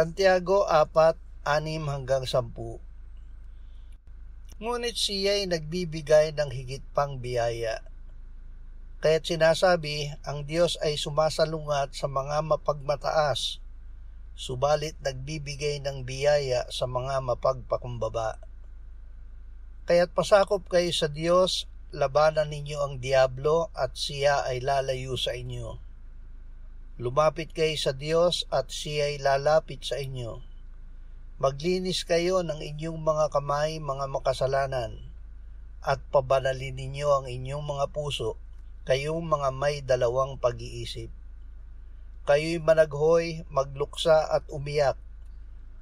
Santiago 4:6-10. Ngunit siya'y nagbibigay ng higit pang biyaya. Kaya't sinasabi, ang Diyos ay sumasalungat sa mga mapagmataas, subalit nagbibigay ng biyaya sa mga mapagpakumbaba. Kaya't pasakop kayo sa Diyos, labanan ninyo ang diablo at siya ay lalayo sa inyo. Lumapit kayo sa Diyos at siya ay lalapit sa inyo. Maglinis kayo ng inyong mga kamay, mga makasalanan, at pabanalin ninyo ang inyong mga puso, kayong mga may dalawang pag-iisip. Kayo'y managhoy, magluksa at umiyak.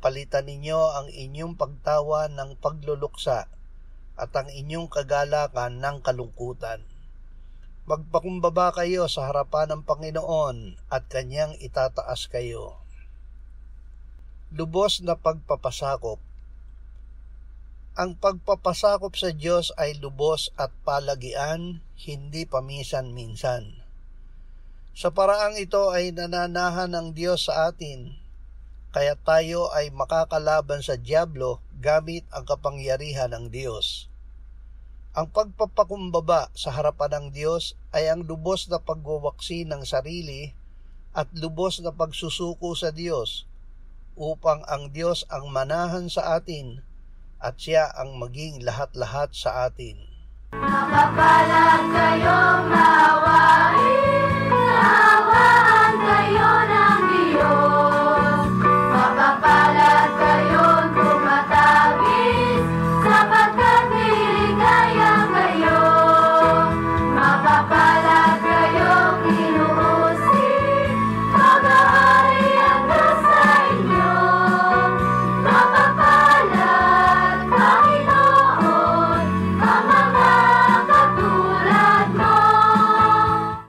Palitan ninyo ang inyong pagtawa ng pagluluksa at ang inyong kagalakan ng kalungkutan. Magpakumbaba kayo sa harapan ng Panginoon at Kanyang itataas kayo. Lubos na pagpapasakop. Ang pagpapasakop sa Diyos ay lubos at palagian, hindi paminsan-minsan. Sa paraang ito ay nananahan ng Diyos sa atin, kaya tayo ay makakalaban sa diablo gamit ang kapangyarihan ng Diyos. Ang pagpapakumbaba sa harapan ng Diyos ay ang lubos na pagwawaksi ng sarili at lubos na pagsusuko sa Diyos, upang ang Diyos ang manahan sa atin at siya ang maging lahat-lahat sa atin. Mapapalad kayong nawain, nawaan kayo